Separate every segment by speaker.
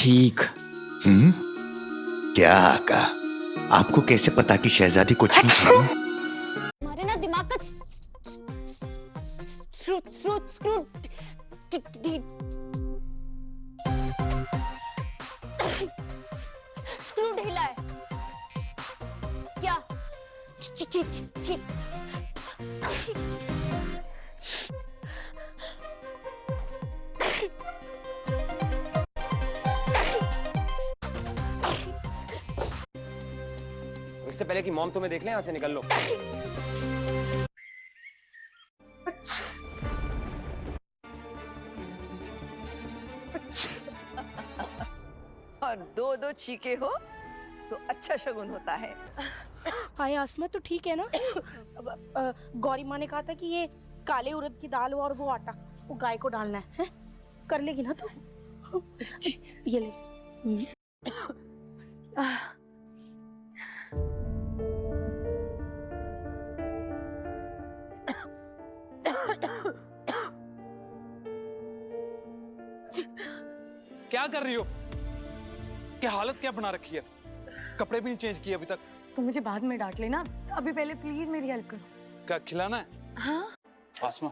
Speaker 1: ठीक। क्या आका, आपको कैसे पता कि शहजादी को छींक है?
Speaker 2: हमारे ना दिमाग का स्क्रू ढीला है क्या?
Speaker 3: इससे पहले कि मॉम तुम्हें देख ले, यहाँ से निकल लो।
Speaker 4: और दो दो चीखे हो तो अच्छा शगुन होता है।
Speaker 5: हाँ आसमा तो ठीक है ना। गौरी माँ ने कहा था कि ये काले उड़द की दाल और वो आटा वो गाय को डालना है? कर लेगी ना तू? ये ले।
Speaker 6: क्या कर रही हो? क्या हालत क्या बना रखी है? कपड़े भी नहीं चेंज किए अभी तक।
Speaker 5: तो मुझे बाद में डांट लेना, अभी पहले प्लीज मेरी हेल्प करो।
Speaker 6: क्या खिलाना है?
Speaker 5: हाँ
Speaker 6: आसमा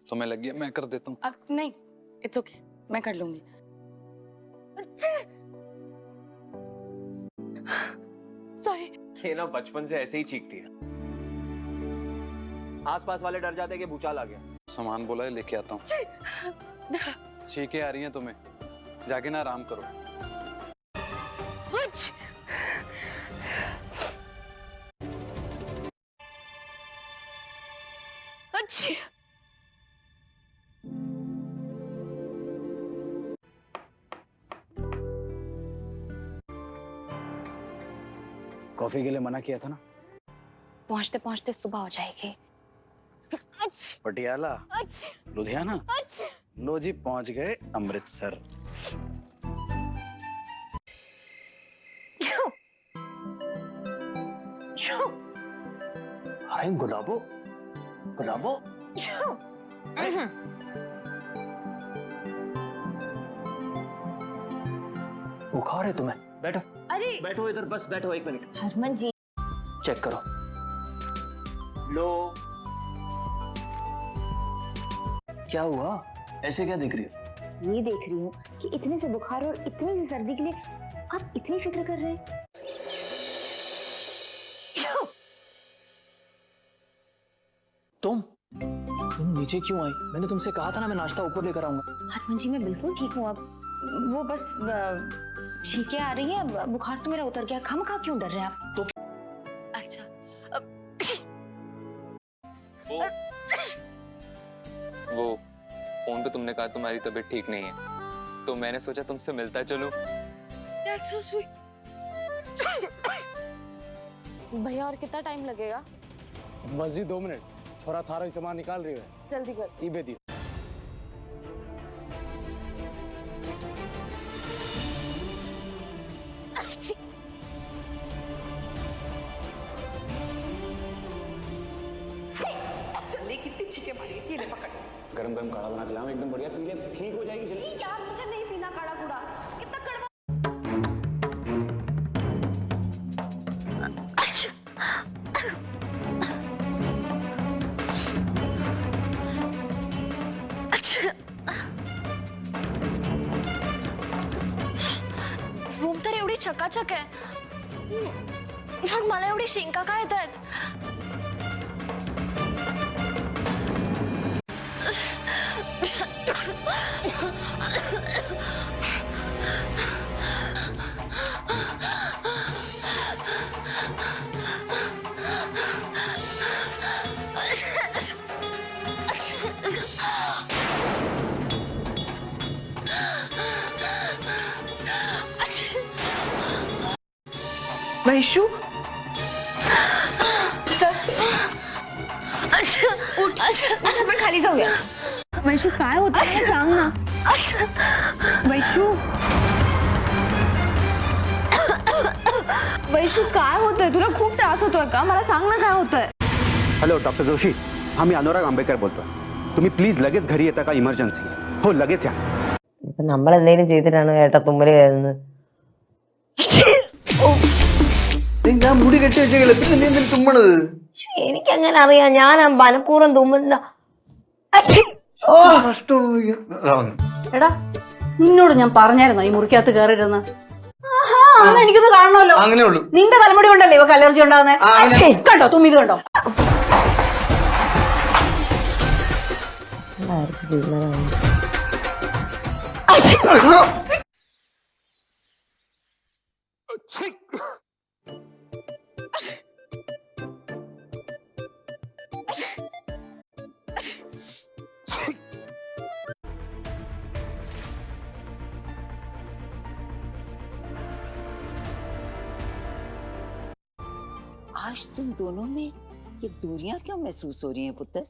Speaker 6: तो मैं लगी है, मैं कर देता हूँ।
Speaker 5: अब नहीं, इट्स ओके, मैं कर लूंगी। सॉरी।
Speaker 3: ये ना बचपन से ऐसे ही चीखती है। आसपास वाले डर जाते हैं कि भूचाल आ गया।
Speaker 6: सामान बोला है, लेके आता हूँ। चीखें आ रही हैं तुम्हें, जाके ना आराम करो।
Speaker 7: कॉफी के लिए मना किया था ना।
Speaker 2: पहुंचते पहुंचते सुबह हो जाएगी।
Speaker 7: पटियाला, लुधियाना, लो जी पहुंच गए अमृतसर। हाय गुलाबो, गुलाबो। बुखार है तुम्हें? बैठो।
Speaker 2: अरे
Speaker 3: बैठो इधर, बस बैठो 1 मिनट।
Speaker 2: हरमन जी
Speaker 7: चेक करो।
Speaker 3: लो।
Speaker 7: क्या हुआ? ऐसे क्या देख रही हो?
Speaker 2: ये देख रही हूँ कि इतने से बुखार और इतनी सी सर्दी के लिए आप इतनी फिक्र कर रहे हैं।
Speaker 7: तुम नीचे क्यों आई? मैंने तुमसे कहा था ना मैं नाश्ता ऊपर लेकर आऊंगा।
Speaker 2: हरमन जी मैं बिल्कुल ठीक हूँ। अब वो बस छींकें आ रही है, बुखार तो मेरा उतर गया। खामखा क्यों डर रहे हैं आप?
Speaker 7: तो
Speaker 2: अच्छा
Speaker 8: वो फोन पे तुमने कहा तुम्हारी तबीयत ठीक नहीं है, तो मैंने सोचा तुमसे मिलता चलो।
Speaker 5: That's so sweet.
Speaker 2: भैया और कितना टाइम लगेगा?
Speaker 7: बस जी 2 मिनट। छोरा थारा ही सामान निकाल रही है।
Speaker 2: जल्दी कर।
Speaker 7: ईबे दी।
Speaker 4: कितनी चीखे मारी, ये ले पकड़।
Speaker 7: गरम गरम काढ़ा बना के लाऊं, एकदम बढ़िया पी ले, ठीक हो जाएगी जल्दी।
Speaker 2: क्या मुझे नहीं पीना काढ़ा कूड़ा, कितना कड़वा। रूम तर एवढी चकाचक आहे, मग मला एवढी शिंका काय येतात?
Speaker 5: वैशू
Speaker 2: सर उठ, आपण खाली जाऊया. वैशू काय होतं मला सांग ना. वैशू वैशू काय होतंय? तुला खूप त्रास होतोय का? मला सांग ना काय होतंय.
Speaker 9: हॅलो डॉक्टर जोशी, हा मी अनुराग आंबेकर बोलतोय. तुम्ही प्लीज लगेच घरी येता का? इमर्जन्सी. हो लगेच या. ഇപ്പൊ നമ്മൾ എന്തെങ്കിലും ചെയ്തിട്ടാണ് ഏട്ടാ തുമ്മല് കയറുന്നത്.
Speaker 1: ഞാൻ മുടി കെട്ടി വെച്ചേക്കല്ലേ, പിന്നെ നീ എന്തിനു തുമ്മണത്?
Speaker 9: എനിക്കങ്ങനെ അറിയാം, ഞാൻ മനഃപൂർവ്വം തുമ്മുന്ന.
Speaker 10: എടാ നിന്നോട് ഞാൻ പറഞ്ഞായിരുന്നോ ഈ മുറിക്കകത്ത് കയറിയിരുന്ന്? എനിക്കൊന്ന് കാണണമല്ലോ.
Speaker 1: അങ്ങനെ ഉള്ളു.
Speaker 10: നിന്റെ തലമുടി കൊണ്ടല്ലേ ഇവക്ക് അലർജി ഉണ്ടാകുന്നേ? കണ്ടോ തുമ്മിത് കണ്ടോ?
Speaker 11: आज तुम दोनों में ये दूरियां क्यों महसूस हो रही हैं पुत्र?